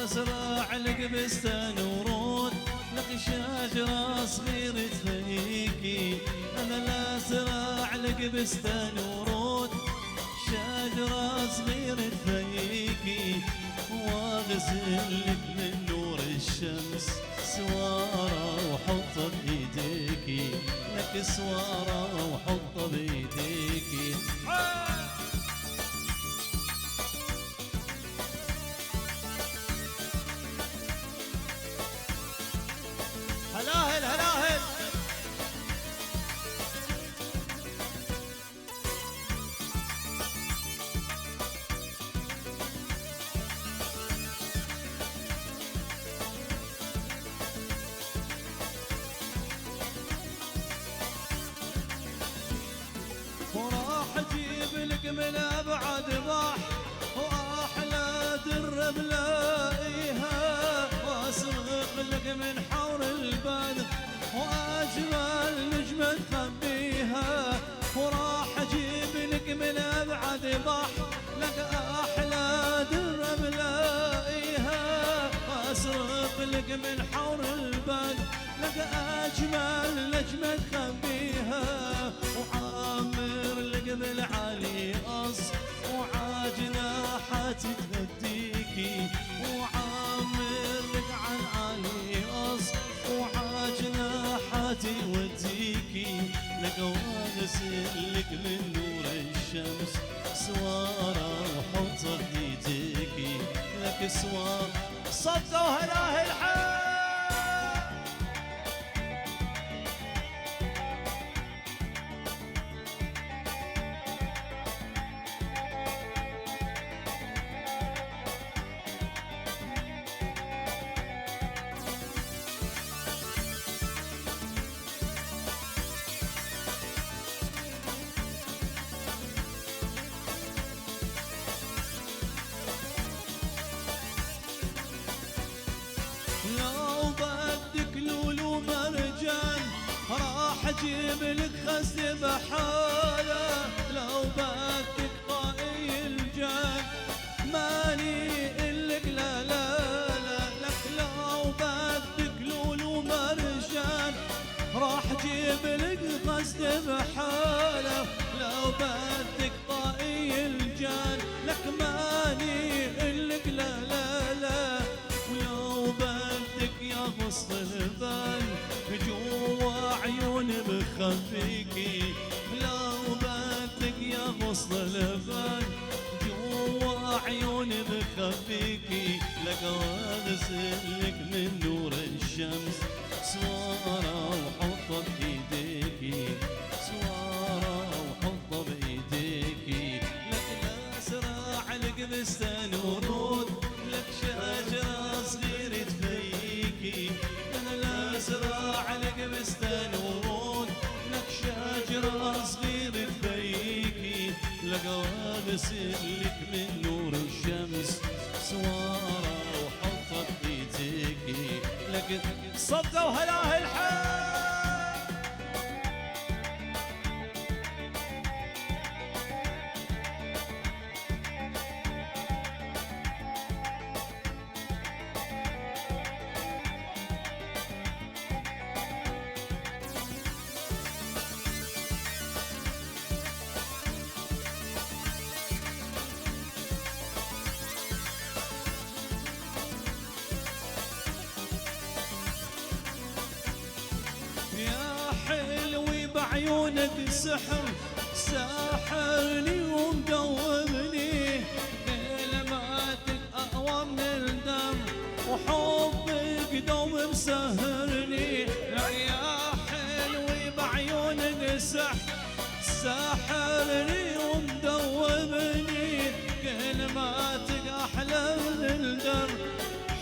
ازرع لك بستان ورود، لك شجرة صغيرة تفيكي. انا لا ازرع لك بستان ورود، شجرة صغيرة تفيكي، واغسل لك من نور الشمس سوارة وحطها بايديكي، لك سوارة وحطها بايديكي. هلاهل هلاهل. وراح اجيب لك من ابعد بحر، واحلى در بلاقيها، واصرخ لك من حور البدر، واجمل نجمة تخبيها. وراح اجيب لك من ابعد بحر، لك احلى در بلاقيها، واصرخ لك من حور البدر، لك اجمل نجمة تخبيها. وعامر لك بالعالي قص، وعاجناحاتي تهديكي، وعامر لك عن عالي قص، وعاجناحاتي وديكي، لك واغسل لك من نور الشمس سوارة وحطها بايديكي، لك سوارة. صدوا هلاهل حي. لو بدك لولو مرجان راح اجيب لك خزن بحالة، لو بدك طاقي الجان ماني إلك لا لا لا لك. لو بدك لولو مرجان راح اجيب لك خزن بحالة، لو بدك طاقي الجان لك ماني إلك لا لا لا. ولو بدك يا غصن البال جوا عيوني بخفيكي، لو بدك يا غصن البال جوا عيوني بخفيكي، لك واغسل لك من نور الشمس سوارة وحطها بايديكي، سوارة وحطها بايديكي. لك لا ازرع لك بستان ورود، لك شجرة صغيرة تفيكي. أنا لا أزرع لك بستان ورود، لك شجرة صغيرة تفيكي، لك واغسل لك من نور الشمس سوارة وحطها بإيديكي، لك صدوا هلاهل حي. يا حلوي بعيونك سحر، ساحرني ومدوبني، كلماتك أقوى من الدم، وحبك دوم مسهرني. يا حلوي بعيونك سحر، ساحرني ومدوبني، كلماتك أحلى من الدم،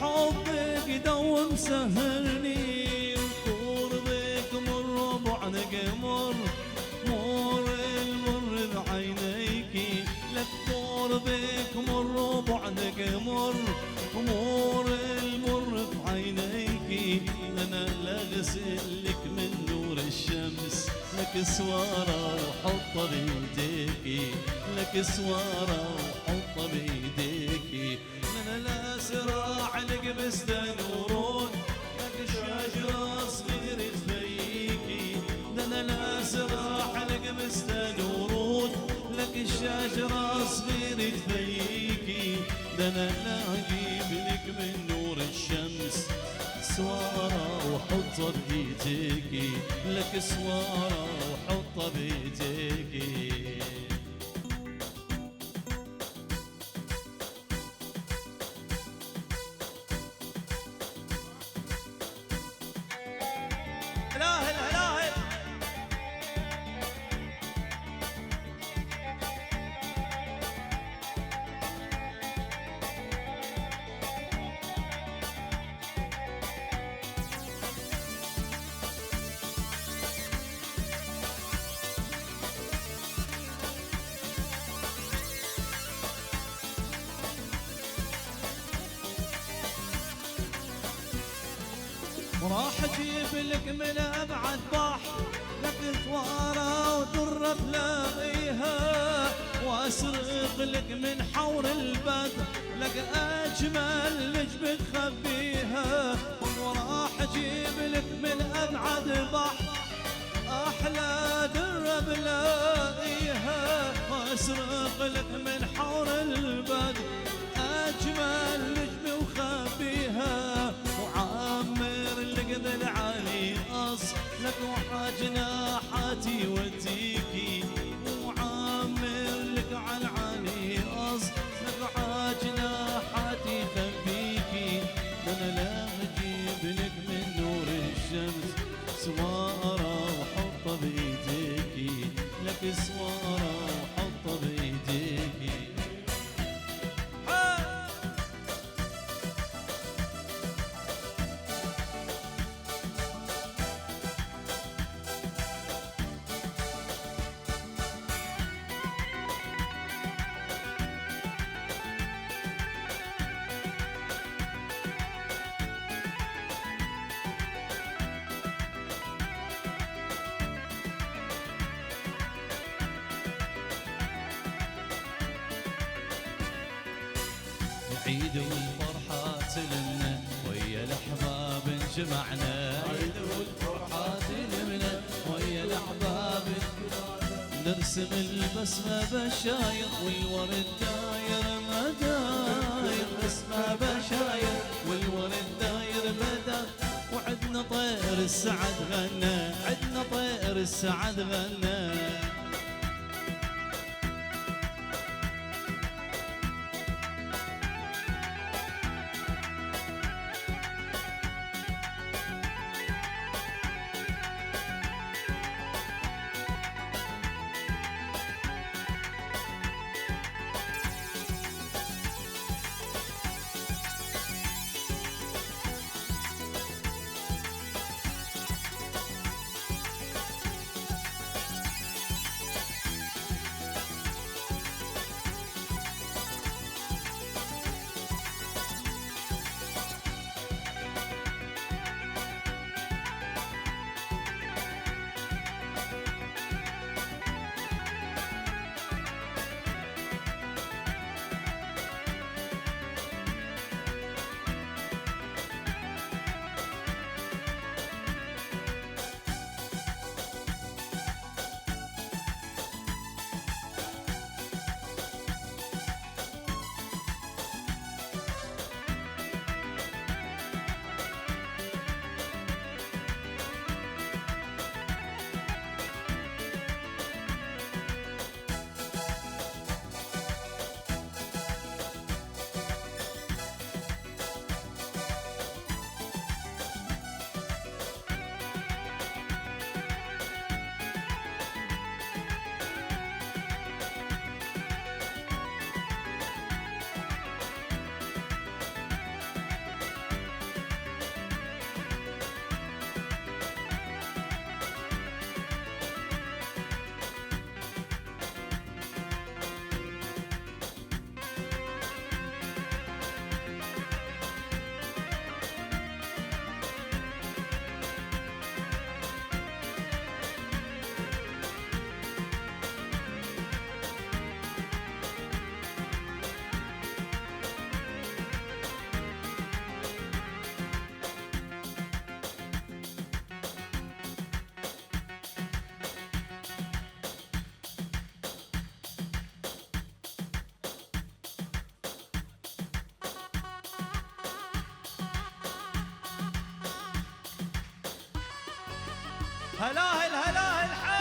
حبك دوم مسهرني. بعدك مر مر المر بعينيكي، لك قربك مر بعدك مر مر المر بعينيكي. انا لاغسل لك من نور الشمس، لك سوارة وحطها بايديكي، لك سوارة وحطها بايديكي. انا لا زراع لك بستان ورود لك الشجرة صغير تفيكي ده انا لا سراح لك بستان ورود لك الشجرة صغير تفيكي ده انا لا اجيب لك من نور الشمس سوارة وحطها بإيديكي لك سوارة وحطها بإيديكي هلاهل هلاهل وراح اجيب لك من ابعد بحر لك ثواره ودره تلاقيها واسرق لك من حور البدر لك اجمل نجم تخبيها وراح اجيب لك من ابعد بحر احلى دره بلاقيها واسرق لك من حور البدر اجمل نجم وخبيها وعامر لك بالعالي قص لك وحجناحاتي وديكي وعامر لك على العالي قص لك وحجناحاتي خبيكي انا لا اجيب لك من نور الشمس سواره وحطها بايديكي لك سواره وحطها بايديكي عيد والفرحة تلمنا ويا الأحباب انجمعنا عيد والفرحة تلمنا ويا الأحباب نرسم البسمة بشاير والورد داير مداير بسمة بشاير والورد داير مداير وعدنا طير السعد غنى عدنا طير السعد غنى هلاهل هلاهل حال.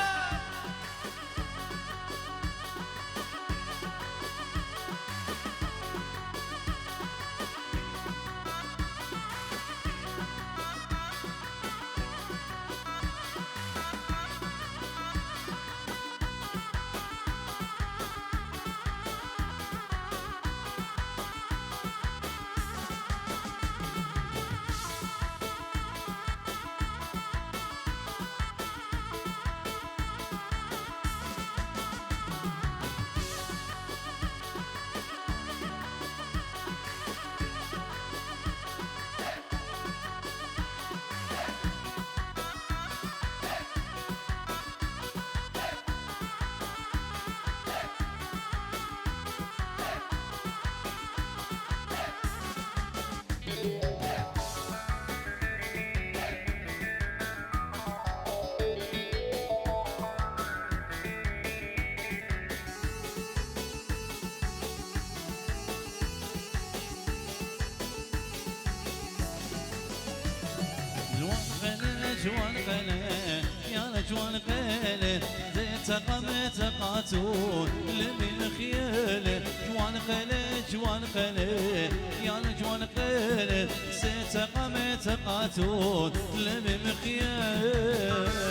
جوان قلة يا جوان قلة زيت قمت قاتون لمن خيالة جوان قلة جوان قلة يا جوان قلة زيت قمت قاتون لمن خيالة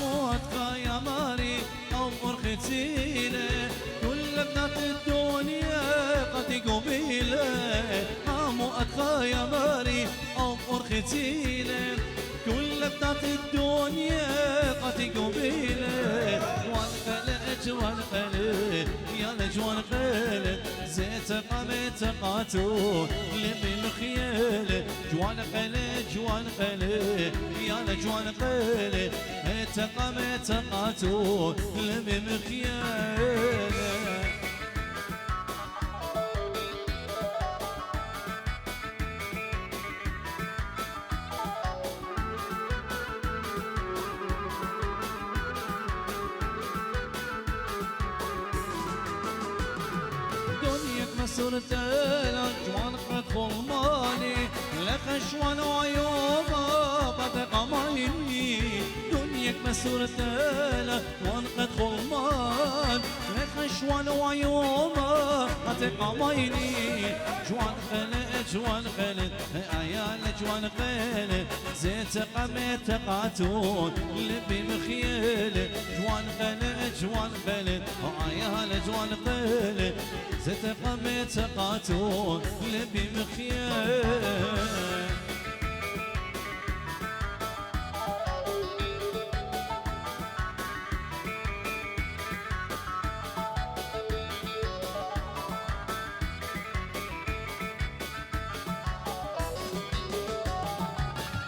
موتك يا ماري عمر ختيلة كل بنات الدنيا قد قبيلة موتك يا ماري عمر ختيلة كل بنات الدنيا قد قبيلة والقلج والقلج يا نجوان قلج زيت قامت قاتون لمن خيالة جوان قلج جوان قلج يا نجوان قلج قامت قاتون لمن خيالة صرت الأجوان قد ظلماني لخشوان وعيوبا قد قميني دنياك مسورت الأجوان قد ظلمان لخشوان وعيوبا قد قميني جوان خلت جوان خلت عيال جوان خلت زيت قمت قاتون لبي مخيل جوان خلت جوان خلت عيال جوان خلت زيت قمت قاتون لبي مخيال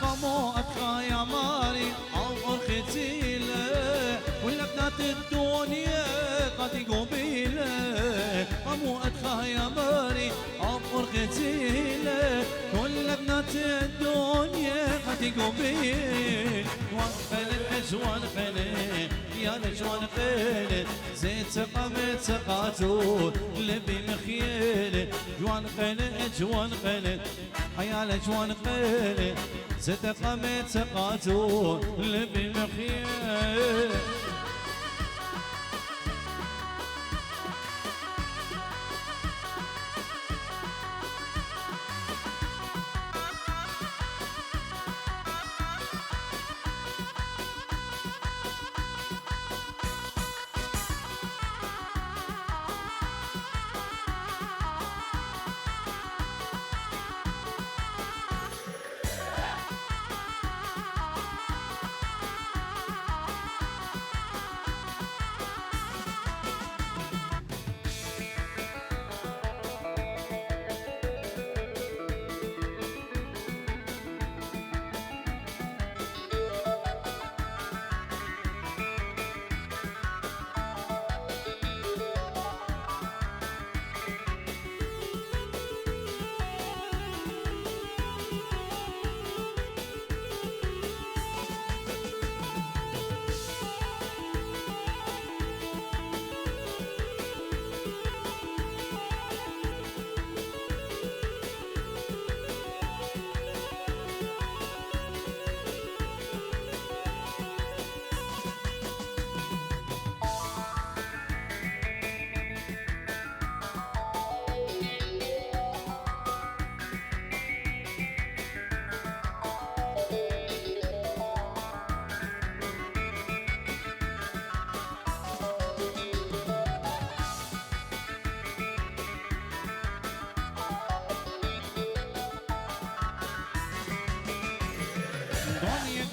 قاموا أبخى يا ماري عمر ختيلة ولا بنات الدنيا قد قبيلة قاموا أدخى يا ماري عمر ختيلة كل بنات الدنيا قد قبيل وانخلت جوان خلت يا جوان خلت زيت قمت قاتون لبي مخيل جوان خلت جوان خلت حيال جوان خلت زيت قمت قاتون لبي مخيل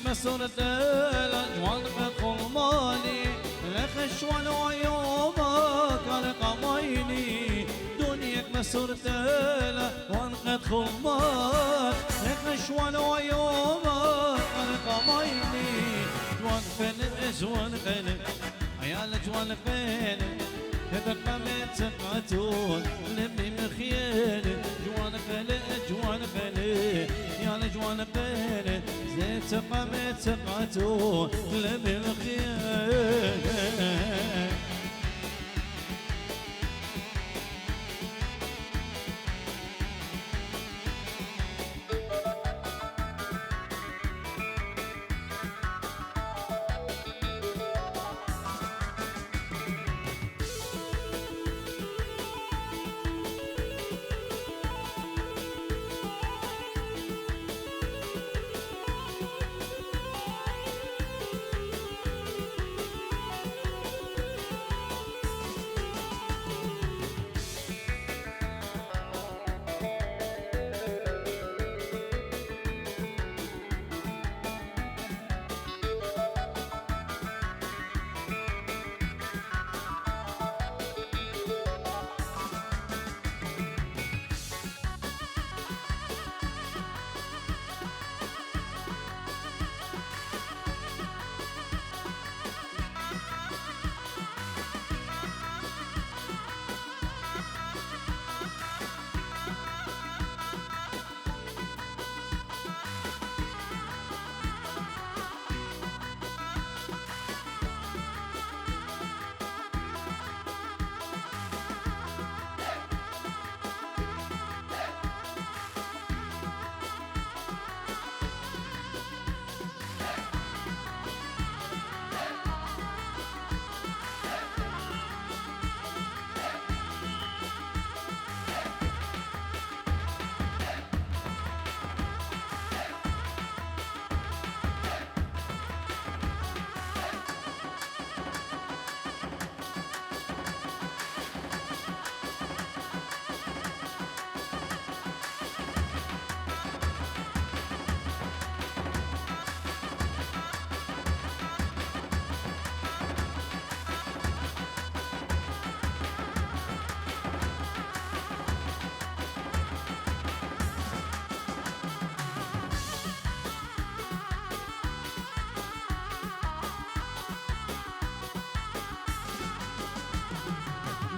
مسرت الأجوان بخرماني لخشوان ويومك على قميني دنياك مسرت الأجوان خرمان لخشوان ويومك على قميني جوان فين جوان فين عيال جوان فين تبقى من سقطون لمي مخيل جوان فين جوان فين يا جوان فين زيت تبقى من سقطون لمي مخيل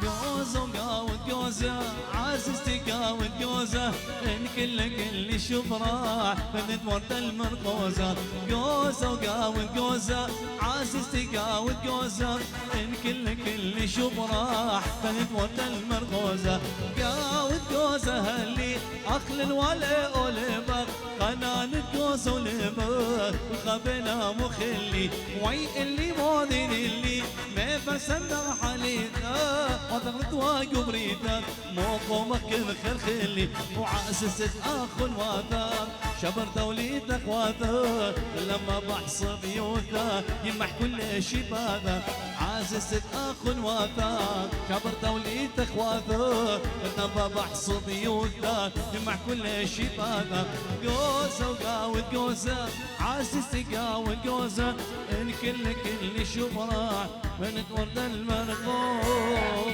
جوزة وقاوت جوزة عزيزتي قاوت جوزة إن كل شبراح فنت ورد المرقوزة جوزة وقاوت جوزة عزيزتي قاوت جوزة إن كل شبراح فنت ورد المرقوزة قاوت جوزة هلي أخل الولا أولبك قنان جوزة ولبك وخبنا مخلي وي اللي ماذن اللي ما بسمع حليثا وضغط وقبريتك مو قومك مخلخلي وعاسست اخ الوثاق شبر توليدك واثق لما بحصب يوثاق يلمح كل شي باذا عاسست اخ الوثاق شبر توليدك واثق لما بحصب يوثاق يلمح كل شي باذا جوزة وقاوت جوزة عاسست قاوت جوزة ان كل شبراء من ورد المرقود